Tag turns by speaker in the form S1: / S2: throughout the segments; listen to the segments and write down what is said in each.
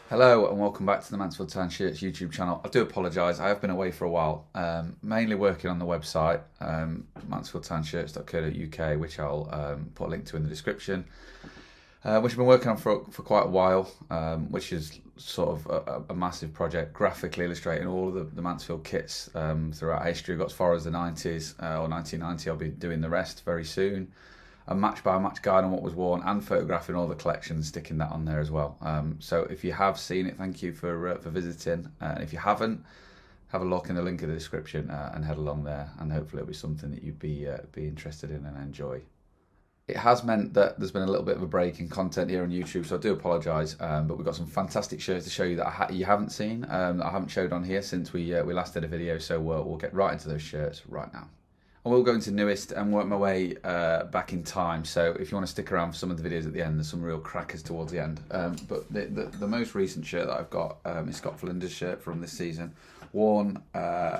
S1: Hello and welcome back to the Mansfield Town Shirts YouTube channel. I do apologise, I have been away for a while, mainly working on the website, mansfieldtownshirts.co.uk, which I'll put a link to in the description, which I've been working on for quite a while, which is sort of a massive project, graphically illustrating all of the Mansfield kits throughout history. Got as far as the 90s or 1990, I'll be doing the rest very soon. A match by match guide on what was worn and photographing all the collections, sticking that on there as well. So if you have seen it, thank you for visiting. And if you haven't, have a look in the link in the description and head along there, and hopefully it'll be something that you'd be interested in and enjoy. It has meant that there's been a little bit of a break in content here on YouTube, so I do apologise, but we've got some fantastic shirts to show you that you haven't seen, that I haven't showed on here since we last did a video, so we'll get right into those shirts right now. I will go into newest and work my way back in time, so if you want to stick around for some of the videos at the end, there's some real crackers towards the end. But the most recent shirt that I've got is Scott Flinders' shirt from this season. Worn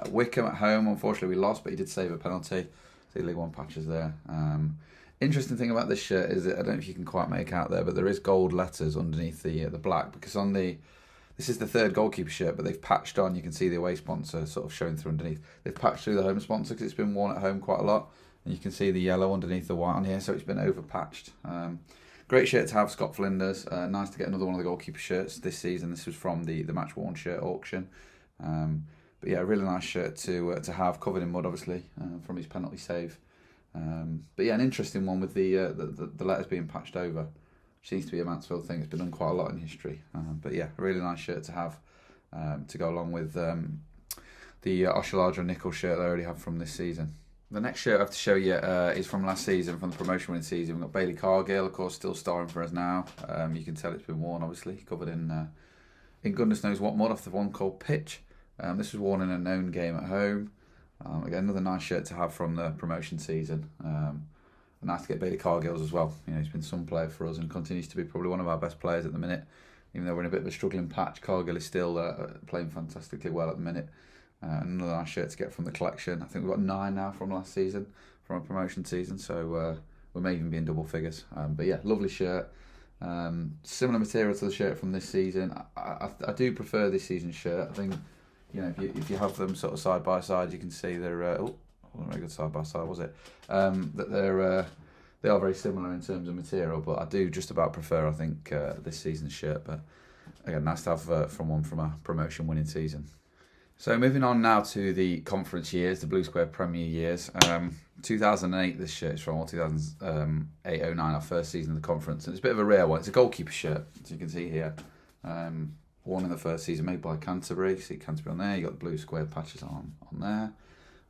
S1: Wickham at home, unfortunately we lost, but he did save a penalty. See League One patches there. Interesting thing about this shirt is that I don't know if you can quite make out there, but there is gold letters underneath the black, because on this is the third goalkeeper shirt, but they've patched on. You can see the away sponsor sort of showing through underneath. They've patched through the home sponsor because it's been worn at home quite a lot. And you can see the yellow underneath the white on here, so it's been over patched. Great shirt to have, Scott Flinders. Nice to get another one of the goalkeeper shirts this season. This was from the match worn shirt auction. But yeah, really nice shirt to have, covered in mud obviously from his penalty save. But yeah, an interesting one with the letters being patched over. Seems to be a Mansfield thing. It's been done quite a lot in history. But yeah, a really nice shirt to have to go along with the Oshilaja Nickel shirt that I already have from this season. The next shirt I have to show you is from last season, from the promotion winning season. We've got Bailey Cargill, of course, still starring for us now. You can tell it's been worn, obviously, covered in goodness knows what mud off the one called Pitch. This was worn in a known game at home. Again, another nice shirt to have from the promotion season. Nice to get Bailey Cargill's as well. You know, he's been some player for us and continues to be probably one of our best players at the minute. Even though we're in a bit of a struggling patch, Cargill is still playing fantastically well at the minute. Another nice shirt to get from the collection. I think we've got 9 now from last season, from a promotion season, so we may even be in double figures. But yeah, lovely shirt. Similar material to the shirt from this season. I do prefer this season's shirt. I think, you know, if you have them sort of side by side, you can see they're wasn't very good side by side, was it? That they are very similar in terms of material, but I do just about prefer, I think, this season's shirt. But again, nice to have from a promotion winning season. So moving on now to the conference years, the Blue Square Premier years. 2008 this shirt is from, or 2008-09, our first season of the conference. And it's a bit of a rare one. It's a goalkeeper shirt, as you can see here. Worn in the first season, made by Canterbury. You see Canterbury on there. You got the blue square patches on there.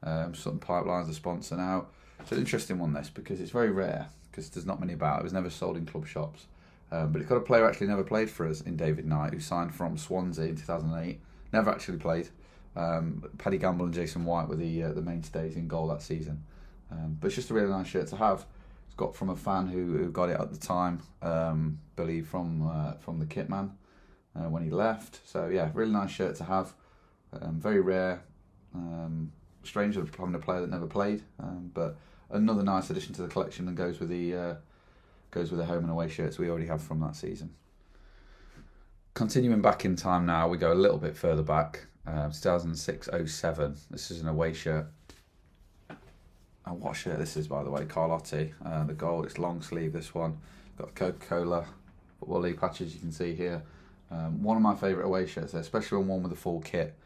S1: Sutton Pipeline's the sponsor now. It's an interesting one, this, because it's very rare, because there's not many about. It was never sold in club shops. But it's got a player who actually never played for us in David Knight, who signed from Swansea in 2008. Never actually played. Paddy Gamble and Jason White were the mainstays in goal that season. But it's just a really nice shirt to have. It's got from a fan who got it at the time, believe from the kit man when he left. So yeah, really nice shirt to have. Very rare. Strange of having a player that never played, but another nice addition to the collection, and goes with the home and away shirts we already have from that season. Continuing back in time now, we go a little bit further back. 2006-07. This is an away shirt. And what shirt this is, by the way, Carlotti. The gold, it's long sleeve, this one. Got Coca-Cola Football League patches, you can see here. One of my favourite away shirts there, especially when worn with the full kit,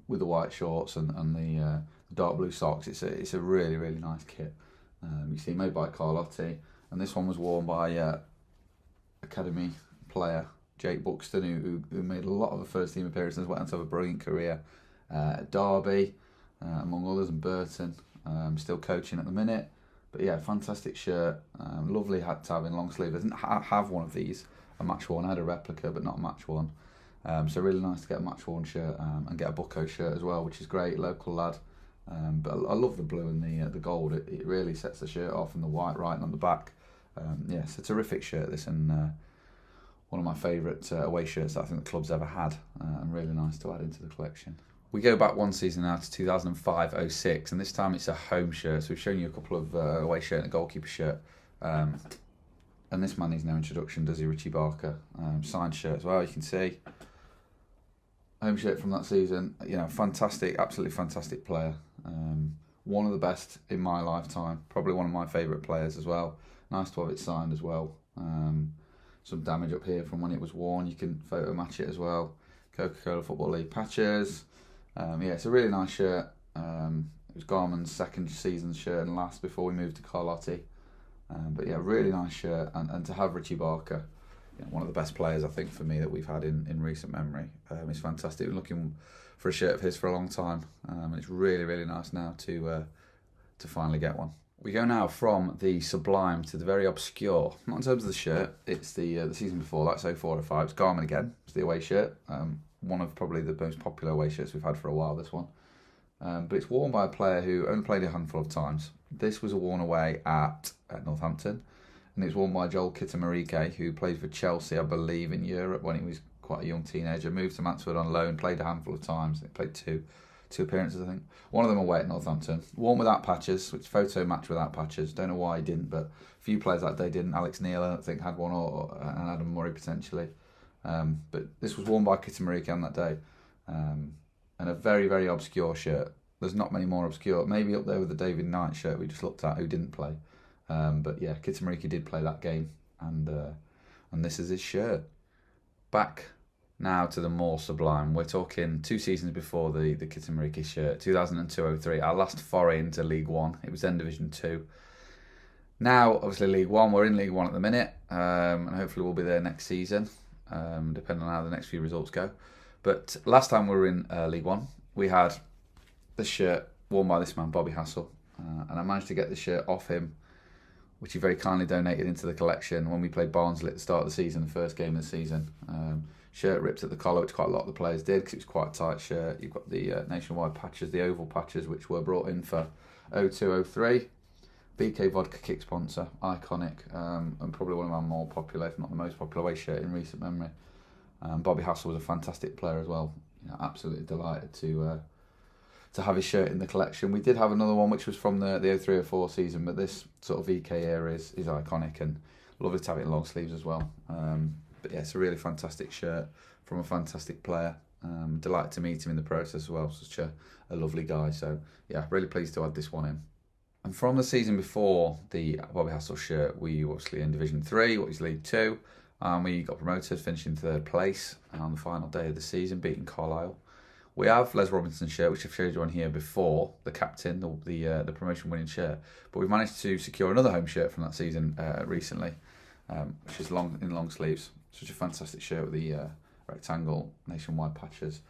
S1: with the white shorts and the dark blue socks. It's a really, really nice kit. You see, made by Carlotti. And this one was worn by academy player Jake Buxton, who made a lot of the first team appearances, went on to have a brilliant career at Derby, among others, and Burton. Still coaching at the minute. But yeah, fantastic shirt. Lovely hat to have in long sleeve. I didn't have one of these, a match worn. I had a replica, but not a match worn. So really nice to get a match worn shirt and get a Bucko shirt as well, which is great. Local lad. But I love the blue and the gold. It really sets the shirt off, and the white writing on the back. Yeah, it's a terrific shirt, this, and one of my favourite away shirts that I think the club's ever had, and really nice to add into the collection. We go back one season now to 2005-06, and this time it's a home shirt. So we've shown you a couple of away shirt and a goalkeeper shirt. And this man needs no introduction, does he? Richie Barker. Signed shirt as well, you can see. Home shirt from that season. Fantastic, absolutely fantastic player. One of the best in my lifetime. Probably one of my favourite players as well. Nice to have it signed as well. Some damage up here from when it was worn. You can photo match it as well. Coca-Cola Football League patches. It's a really nice shirt. It was Garman's second season shirt and last before we moved to Carlotti. Really nice shirt. And to have Richie Barker, one of the best players I think for me that we've had in recent memory. It's fantastic. We've been looking for a shirt of his for a long time. And it's really, really nice now to finally get one. We go now from the sublime to the very obscure. Not in terms of the shirt, it's the season before, that's 04-05. It's Garmin again, it's the away shirt. One of probably the most popular away shirts we've had for a while, this one. But it's worn by a player who only played a handful of times. This was worn away at Northampton, and it was worn by Joel Kitamirike, who played for Chelsea, I believe, in Europe when he was quite a young teenager. Moved to Mansfield on loan, played a handful of times. He played two appearances, I think. One of them away at Northampton. Worn without patches, which photo match without patches. Don't know why he didn't, but a few players that day didn't. Alex Neil, I think, had one, and Adam Murray potentially. But this was worn by Kitamirike on that day. And a very, very obscure shirt. There's not many more obscure. Maybe up there with the David Knight shirt we just looked at, who didn't play. Kitamirike did play that game, and this is his shirt. Back now to the more sublime. We're talking 2 seasons before the Kitamirike shirt, 2002-03, our last foray into League One. It was then Division 2. Now, obviously, League One. We're in League One at the minute, and hopefully we'll be there next season, depending on how the next few results go. But last time we were in League One, we had this shirt worn by this man, Bobby Hassell, and I managed to get the shirt off him, which he very kindly donated into the collection when we played Barnsley at the start of the season, the first game of the season. Shirt ripped at the collar, which quite a lot of the players did because it was quite a tight shirt. You've got the nationwide patches, the oval patches, which were brought in for 02-03. BK Vodka kick sponsor, iconic, and probably one of our more popular, if not the most popular away shirt in recent memory. Bobby Hassell was a fantastic player as well. Absolutely delighted to have his shirt in the collection. We did have another one which was from the 03-04 season, but this sort of VK era is iconic, and lovely to have it in long sleeves as well. It's a really fantastic shirt from a fantastic player. Delighted to meet him in the process as well. Such a lovely guy. So really pleased to add this one in. And from the season before the Bobby Hassell shirt, we were obviously in Division 3, what was League 2. We got promoted, finishing 3rd place on the final day of the season, beating Carlisle. We have Les Robinson's shirt, which I've showed you on here before, the captain, the promotion-winning shirt. But we've managed to secure another home shirt from that season recently, which is in long sleeves. Such a fantastic shirt with the rectangle nationwide patches.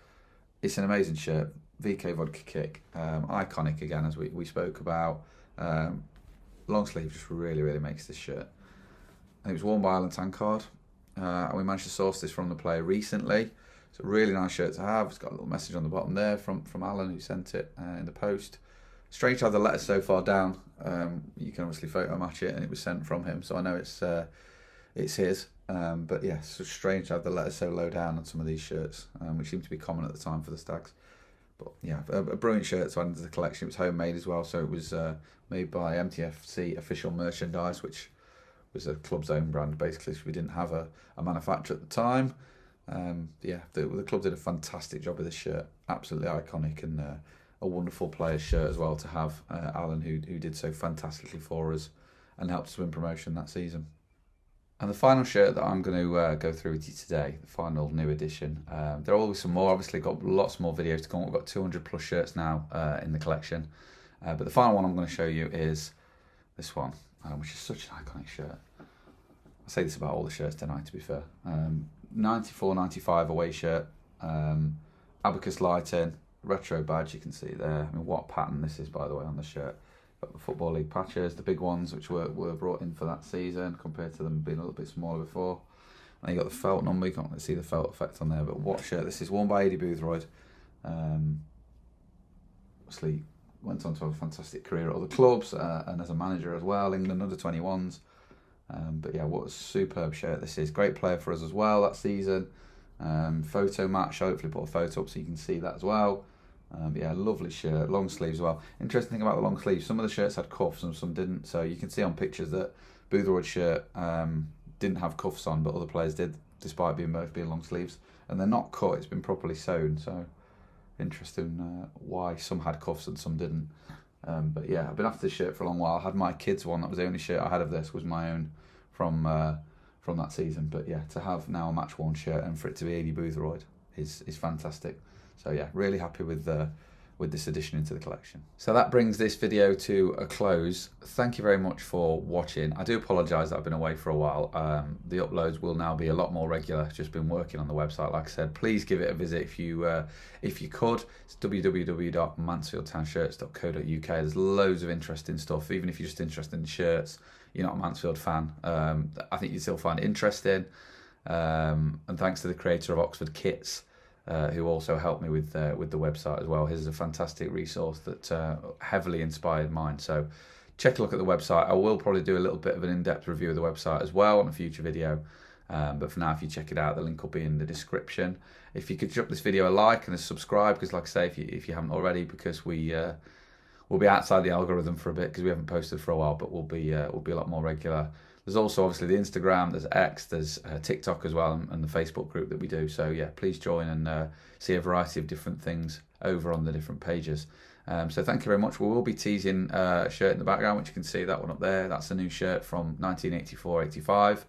S1: It's an amazing shirt. VK Vodka kick, iconic again, as we spoke about. Long sleeve just really, really makes this shirt. And it was worn by Alan Tankard. And we managed to source this from the player recently. It's a really nice shirt to have. It's got a little message on the bottom there from Alan, who sent it in the post. Strange to have the letter so far down. You can obviously photo match it, and it was sent from him, so I know it's his. It's strange to have the letter so low down on some of these shirts, which seemed to be common at the time for the Stags. But a brilliant shirt to add into the collection. It was homemade as well, so it was made by MTFC Official Merchandise, which was a club's own brand basically. So we didn't have a manufacturer at the time. The club did a fantastic job with this shirt. Absolutely iconic, and a wonderful player's shirt as well to have. Alan, who did so fantastically for us and helped us win promotion that season. And the final shirt that I'm going to go through with you today, the final new edition. There are always some more. Obviously, got lots more videos to come. We've got 200 plus shirts now in the collection. But the final one I'm going to show you is this one, which is such an iconic shirt. I say this about all the shirts tonight, to be fair. 94-95 away shirt. Abacus lighting, retro badge, you can see there. I mean, what pattern this is, by the way, on the shirt. Got the Football League patches, the big ones, which were brought in for that season compared to them being a little bit smaller before. And you got the felt number. You can't really see the felt effect on there, but what shirt this is, worn by Adi Boothroyd. Obviously went on to have a fantastic career at other clubs and as a manager as well, England under 21s. What a superb shirt this is. Great player for us as well that season. Photo match, I'll hopefully put a photo up so you can see that as well. Lovely shirt, long sleeves as well. Interesting thing about the long sleeves, some of the shirts had cuffs and some didn't, so you can see on pictures that Boothroyd shirt didn't have cuffs on, but other players did, despite both being long sleeves. And they're not cut, it's been properly sewn, so interesting why some had cuffs and some didn't. But yeah, I've been after this shirt for a long while. I had my kids one, that was the only shirt I had of this, was my own from that season. But yeah, to have now a match worn shirt and for it to be AD Boothroyd is fantastic. So yeah, really happy with this addition into the collection. So that brings this video to a close. Thank you very much for watching. I do apologise that I've been away for a while. The uploads will now be a lot more regular. Just been working on the website, like I said. Please give it a visit if you could. It's www.mansfieldtownshirts.co.uk. There's loads of interesting stuff. Even if you're just interested in shirts, you're not a Mansfield fan, I think you'd still find it interesting. And thanks to the creator of Oxford Kits, who also helped me with the website as well. His is a fantastic resource that heavily inspired mine. So check a look at the website. I will probably do a little bit of an in-depth review of the website as well on a future video. But for now, if you check it out, the link will be in the description. If you could drop this video a like and a subscribe, because like I say, if you haven't already, because we'll be outside the algorithm for a bit because we haven't posted for a while, but we'll be a lot more regular. There's also obviously the Instagram, there's X, there's TikTok as well, and the Facebook group that we do. So yeah, please join and see a variety of different things over on the different pages. So thank you very much. We will be teasing a shirt in the background, which you can see, that one up there. That's a new shirt from 1984-85.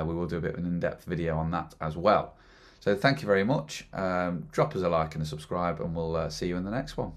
S1: We will do a bit of an in-depth video on that as well. So thank you very much. Drop us a like and a subscribe, and we'll see you in the next one.